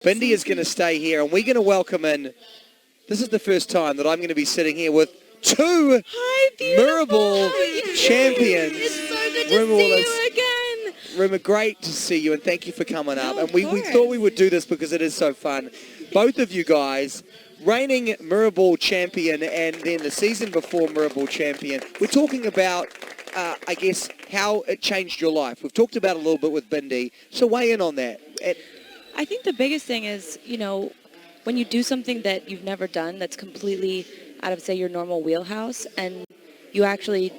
Bindi is going to stay here, and we're going to welcome in. This is the first time that I'm going to be sitting here with two Mirrorball champions. It's so good to see you again. Rumer, great to see you, and thank you for coming up. And we thought we would do this because it is so fun. Both of you guys, reigning Mirrorball champion and then the season before Mirrorball champion. We're talking about, I guess, how it changed your life. We've talked about it a little bit with Bindi, so weigh in on that. I think the biggest thing is, when you do something that you've never done that's completely out of, say, your normal wheelhouse, and you actually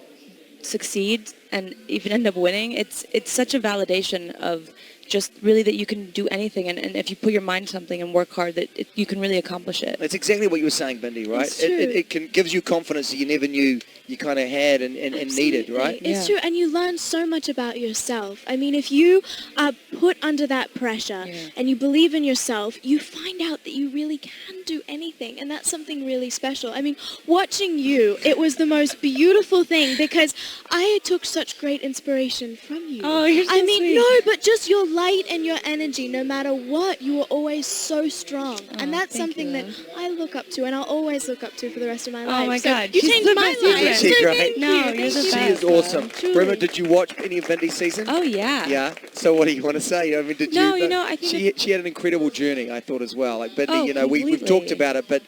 succeed and even end up winning, it's such a validation of just really that you can do anything, and if you put your mind to something and work hard, that you can really accomplish it. That's exactly what you were saying, Bindi, right? It gives you confidence that you never knew you kind of had and needed, right? It's true, and you learn so much about yourself. I mean, if you are put under that pressure and you believe in yourself, you find out that you really can do anything, and that's something really special. I mean, watching you, it was the most beautiful thing because I took such great inspiration from you. Oh, you're so sweet. No, but just your light and your energy, no matter what, you were always so strong. And that's something that I look up to, and I'll always look up to for the rest of my life. Oh my God. You changed my life. Is she great? No, you're the best. She is awesome. Truly. Rumer, did you watch any of Bindi's season? Oh, yeah. Yeah? So what do you want to say? I mean, did No, you... I think she had an incredible journey, I thought, as well. Like Bindi, we've talked completely. about it, but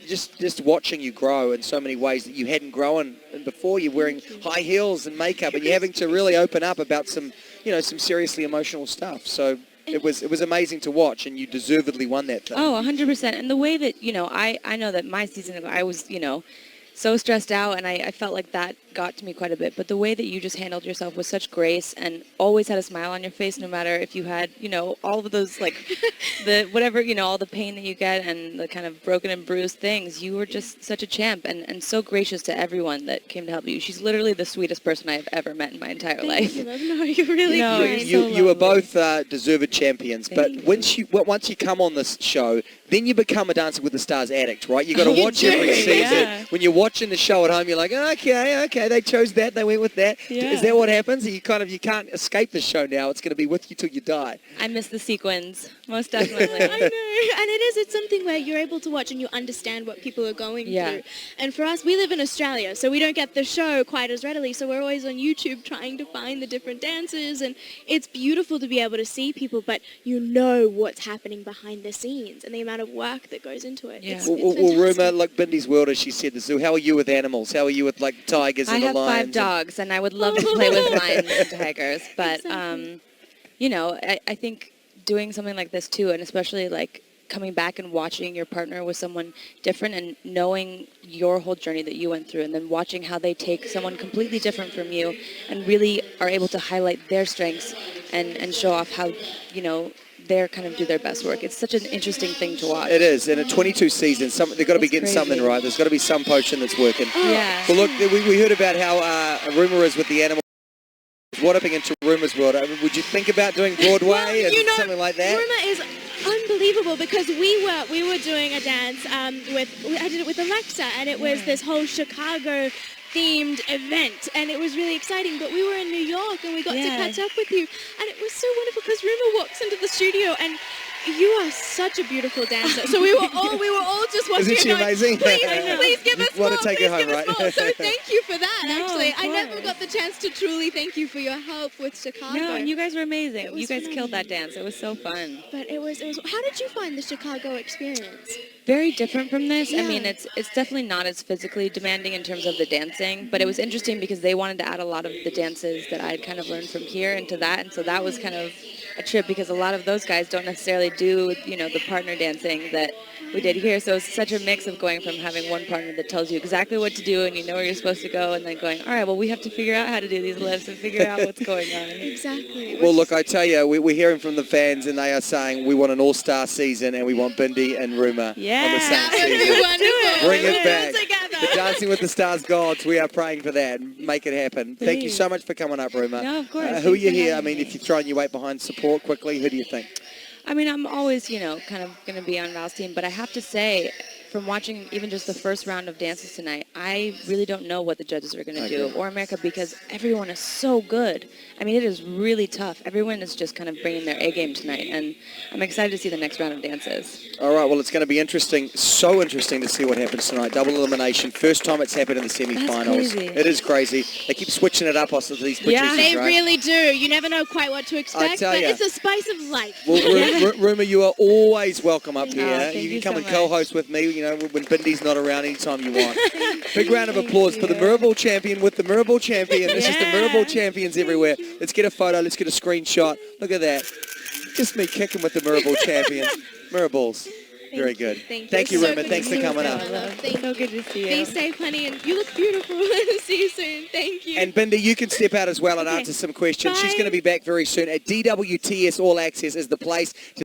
just watching you grow in so many ways that you hadn't grown before. You're wearing high heels and makeup, and you're having to really open up about some seriously emotional stuff. So it was amazing to watch, and you deservedly won that thing. Oh, 100%. And the way that, I know that my season, I was, so stressed out, and I felt like that got to me quite a bit. But the way that you just handled yourself with such grace and always had a smile on your face, no matter if you had, all of those, like, all the pain that you get and the kind of broken and bruised things, you were just such a champ and so gracious to everyone that came to help you. She's literally the sweetest person I've ever met in my entire life. No, you're really kind. You were both deserved champions, but once you come on this show, then you become a Dancing with the Stars addict, right? You got to watch every season. Yeah. When you're watching the show at home, you're like, okay, they chose that, they went with that. Yeah. Is that what happens? You can't escape the show now. It's going to be with you till you die. I miss the sequins, most definitely. I know, and it's something where you're able to watch and you understand what people are going through. And for us, we live in Australia, so we don't get the show quite as readily, so we're always on YouTube trying to find the different dances, and it's beautiful to be able to see people, but you know what's happening behind the scenes and the amount of work that goes into it. Yeah. It's Well, Rumer, like Bindi's world, as she said, the zoo, how are you with animals? How are you with, like, tigers and the lions? I have 5 dogs, and I would love to play with lions and tigers, but, I think doing something like this, too, and especially, like, coming back and watching your partner with someone different and knowing your whole journey that you went through, and then watching how they take someone completely different from you and really are able to highlight their strengths and show off how, they're kind of do their best work. It's such an interesting thing to watch. It is, and at 22 seasons, they've got to be getting something right. There's got to be some potion that's working. Yeah. Well, look, we heard about how Rumer is with the animals. What up into Rumer's world? I mean, would you think about doing Broadway and something like that? Rumer is unbelievable because we were doing a dance I did it with Alexa, and it was this whole Chicago themed event, and it was really exciting, but we were in New York and we got to catch up with you, and it was so wonderful because Rumer walks into the studio and you are such a beautiful dancer. So we were all just watching. Isn't she amazing? Please give us more. Take her home, right? So thank you for that. No, actually, I never got the chance to truly thank you for your help with Chicago. No, and you guys were amazing. You guys killed that dance. It was so fun. But it was. How did you find the Chicago experience? Very different from this. Yeah. I mean, it's definitely not as physically demanding in terms of the dancing, but it was interesting because they wanted to add a lot of the dances that I had kind of learned from here into that, and so that was kind of a trip because a lot of those guys don't necessarily do, the partner dancing that we did here. So it's such a mix of going from having one partner that tells you exactly what to do and you know where you're supposed to go, and then going, all right, well, we have to figure out how to do these lifts and figure out what's going on. Exactly. Well, look, I tell you, we're hearing from the fans, and they are saying we want an all-star season, and we want Bindi and Rumer on the same That would season. be wonderful. Bring it All back. together. The Dancing with the Stars gods, we are praying for that. Make it happen. Thank you so much for coming up, Rumer. No, of course. Who are you here? I mean, if you're throwing your weight behind support quickly, who do you think? I mean, I'm always, kind of going to be on Val's team, but I have to say, from watching even just the first round of dances tonight, I really don't know what the judges are going to do, or America, because everyone is so good. I mean, it is really tough. Everyone is just kind of bringing their A game tonight, and I'm excited to see the next round of dances. All right, well, it's going to be interesting, so interesting to see what happens tonight. Double elimination, first time it's happened in the semifinals. It is crazy. They keep switching it up, us these producers, yeah, they right? really do. You never know quite what to expect, but it's a spice of life. Well, Rumer, you are always welcome up here. Thank You you can come so and co-host with me, you know, when Bindi's not around anytime you want. Big round of applause for the Mirrorball champion with the Mirrorball champion. This is the Mirrorball champions everywhere. Let's get a photo. Let's get a screenshot. Look at that. Just me kicking with the Mirrorball champions. Mirrorballs. Very good. Thank you, Rumer. Thanks for coming up. So good to see you. Be safe, honey, and you look beautiful. See you soon. Thank you. And Bindi, you can step out as well and answer some questions. Bye. She's going to be back very soon. At DWTS All Access is the place to